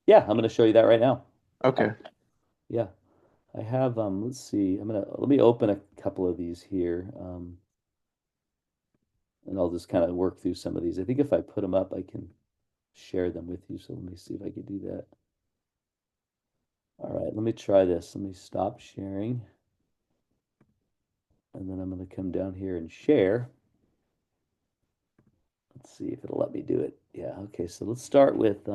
Yeah, I'm going to show you that right now. Okay. Yeah, I have, let's see, let me open a couple of these here. And I'll just kind of work through some of these. I think if I put them up, I can share them with you. So let me see if I can do that. All right, let me try this. Let me stop sharing. And then I'm going to come down here and share. Let's see if it'll let me do it. Yeah, okay, so let's start with,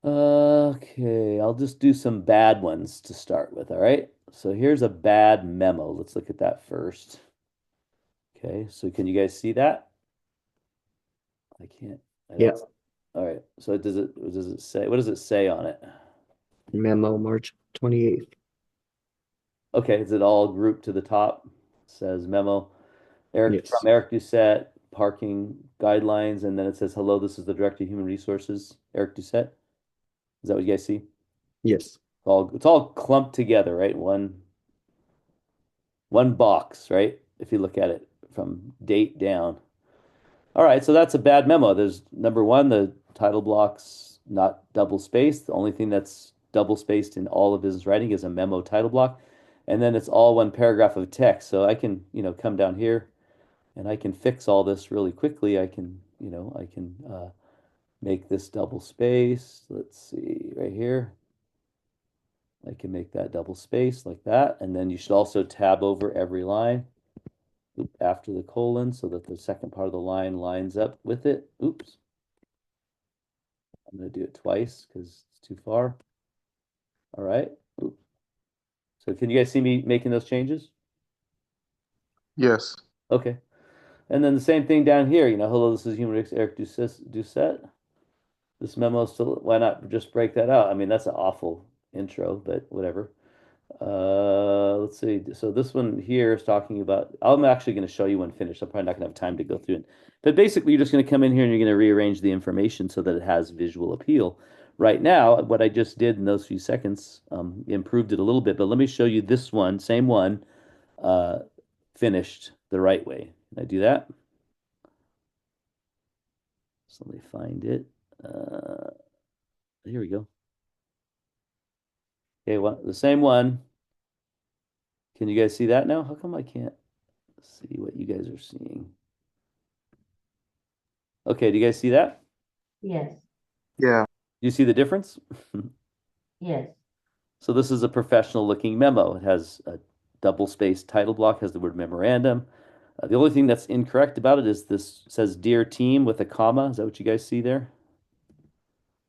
okay, I'll just do some bad ones to start with, all right? So here's a bad memo. Let's look at that first. Okay, so can you guys see that? I can't. Yeah. All right, so does it say, what does it say on it? Memo March 28th. Okay, is it all grouped to the top? Says memo. Eric Yes. from Eric Doucette, parking guidelines, and then it says, hello, this is the Director of Human Resources, Eric Doucette. Is that what you guys see? Yes. It's all clumped together, right? One box, right? If you look at it from date down. All right, so that's a bad memo. There's number one, the title block's not double spaced. The only thing that's double spaced in all of business writing is a memo title block. And then it's all one paragraph of text. So I can, come down here and I can fix all this really quickly. I can make this double space. Let's see, right here. I can make that double space like that. And then you should also tab over every line after the colon so that the second part of the line lines up with it. Oops. I'm going to do it twice because it's too far. All right. Oops. So can you guys see me making those changes? Yes. Okay. And then the same thing down here, hello, this is Human Eric Doucette. This memo still, why not just break that out? I mean, that's an awful intro, but whatever. Let's see. So this one here is talking about, I'm actually going to show you when finished. I'm probably not going to have time to go through it. But basically, you're just going to come in here and you're going to rearrange the information so that it has visual appeal. Right now, what I just did in those few seconds improved it a little bit. But let me show you this one, same one, finished the right way. Can I do that? So let me find it. Here we go. Okay, well, the same one. Can you guys see that now? How come I can't see what you guys are seeing? Okay, do you guys see that? Yes, Yeah. Do you see the difference? yes, So this is a professional looking memo. It has a double spaced title block, has the word memorandum. The only thing that's incorrect about it is this says Dear Team with a comma. Is that what you guys see there?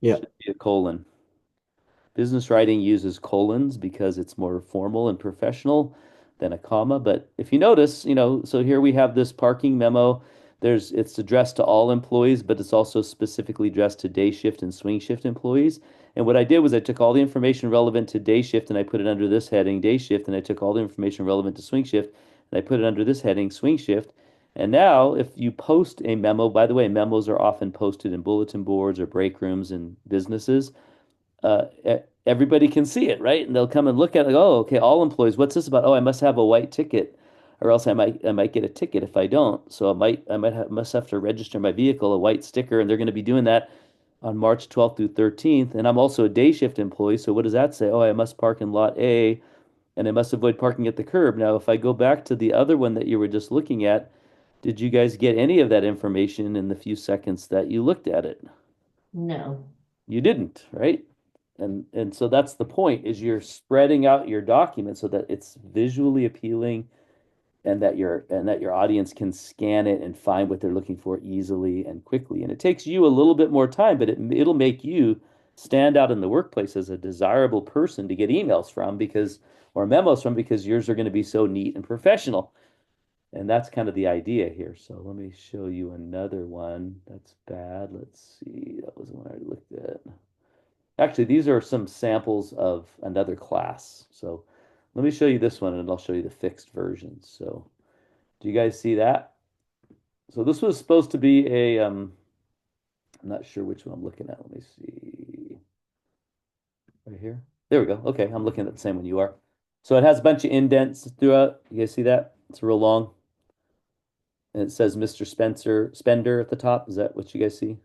Yeah. Should be a colon. Business writing uses colons because it's more formal and professional than a comma. But if you notice, so here we have this parking memo. It's addressed to all employees, but it's also specifically addressed to day shift and swing shift employees. And what I did was I took all the information relevant to day shift and I put it under this heading, day shift, and I took all the information relevant to swing shift and I put it under this heading, swing shift. And now, if you post a memo, by the way, memos are often posted in bulletin boards or break rooms in businesses. uh, Everybody can see it, right? And they'll come and look at it. Like, oh, okay, all employees. What's this about? Oh, I must have a white ticket, or else I might get a ticket if I don't. So must have to register my vehicle, a white sticker, and they're going to be doing that on March 12th through 13th. And I'm also a day shift employee. So what does that say? Oh, I must park in lot A, and I must avoid parking at the curb. Now, if I go back to the other one that you were just looking at, did you guys get any of that information in the few seconds that you looked at it? no, You didn't, right? And so that's the point is you're spreading out your document so that it's visually appealing and that your audience can scan it and find what they're looking for easily and quickly. And it takes you a little bit more time, but it'll make you stand out in the workplace as a desirable person to get emails from because or memos from because yours are going to be so neat and professional. And that's kind of the idea here. So let me show you another one that's bad. Let's see. That was the one I looked at. Actually, these are some samples of another class. So let me show you this one and I'll show you the fixed version. So do you guys see that? So this was supposed to be I'm not sure which one I'm looking at. Let me see. Right here. There we go. Okay, I'm looking at the same one you are. So it has a bunch of indents throughout. You guys see that? It's real long. And it says Mr. Spender at the top. Is that what you guys see?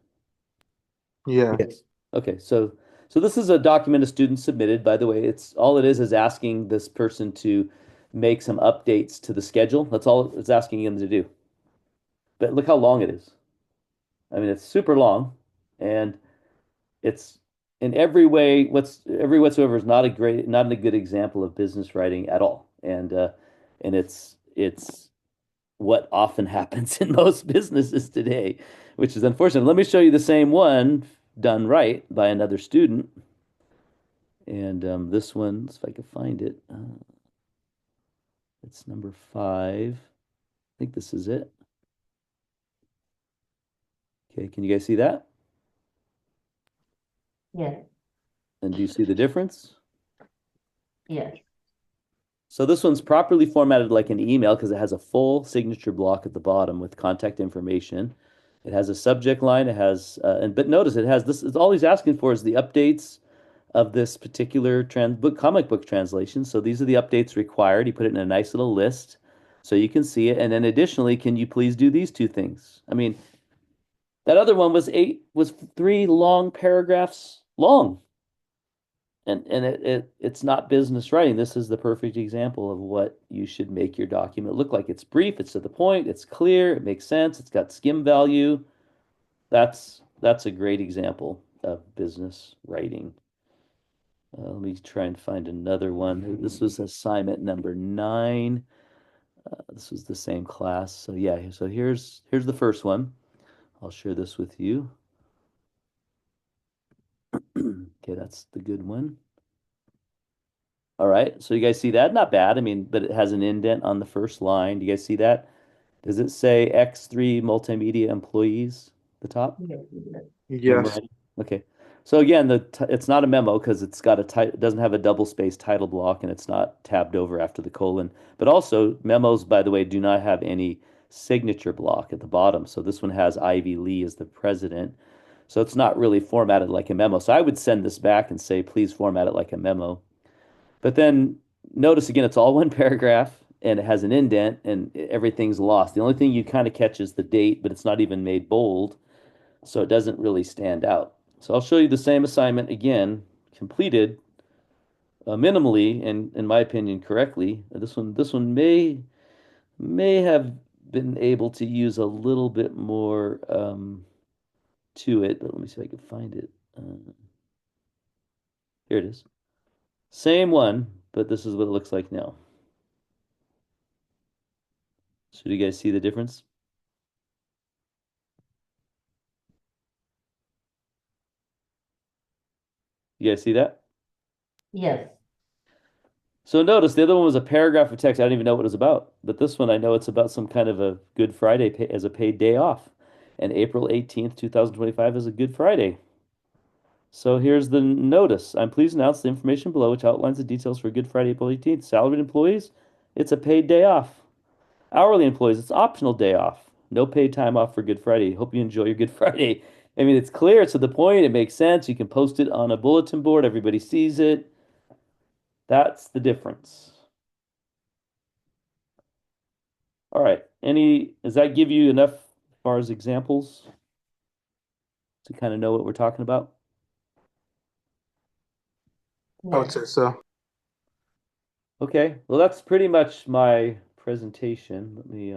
Yeah. Yes. Okay, so this is a document a student submitted. By the way, it's all it is asking this person to make some updates to the schedule. That's all it's asking them to do. But look how long it is. I mean, it's super long, and it's in every way, every whatsoever is not a good example of business writing at all. And it's what often happens in most businesses today, which is unfortunate. Let me show you the same one done right by another student. And this one, if I can find it, it's number 5. I think this is it. Okay, can you guys see that? yes, And do you see the difference? yes, So this one's properly formatted like an email because it has a full signature block at the bottom with contact information. It has a subject line. It has, but notice it has this. It's all he's asking for is the updates of this particular comic book translation. So these are the updates required. He put it in a nice little list so you can see it. And then additionally, can you please do these 2 things? I mean, that other one was 3 long paragraphs long. And it's not business writing. This is the perfect example of what you should make your document look like. It's brief, it's to the point, it's clear, it makes sense, it's got skim value. That's a great example of business writing. Let me try and find another one. This was assignment number 9. This was the same class. So yeah, so here's the first one. I'll share this with you. Okay, that's the good one. All right, so you guys see that? Not bad. I mean, but it has an indent on the first line. Do you guys see that? Does it say X3 multimedia employees at the top? yes, yes, Yes. Memorandum? Okay. So again, it's not a memo because it doesn't have a double space title block and it's not tabbed over after the colon. But also memos, by the way, do not have any signature block at the bottom. So this one has Ivy Lee as the president. So it's not really formatted like a memo. So I would send this back and say, please format it like a memo. But then notice again, it's all one paragraph and it has an indent and everything's lost. The only thing you kind of catch is the date, but it's not even made bold. So it doesn't really stand out. So I'll show you the same assignment again, completed minimally and in my opinion correctly. This one may have been able to use a little bit more to it, but let me see if I can find it. Here it is. Same one, but this is what it looks like now. So do you guys see the difference? You guys see that? Yes. So notice the other one was a paragraph of text. I didn't even know what it was about. But this one, I know it's about some kind of a Good Friday pay, as a paid day off. And April 18th, 2025 is a Good Friday. So here's the notice. I'm pleased to announce the information below, which outlines the details for Good Friday, April 18th. Salaried employees, it's a paid day off. Hourly employees, it's optional day off. No paid time off for Good Friday. Hope you enjoy your Good Friday. I mean, it's clear, it's to the point, it makes sense. You can post it on a bulletin board, everybody sees it. That's the difference. All right. Does that give you enough as far as examples to kind of know what we're talking about? I would Yes. say so. Okay. Well, that's pretty much my presentation. Let me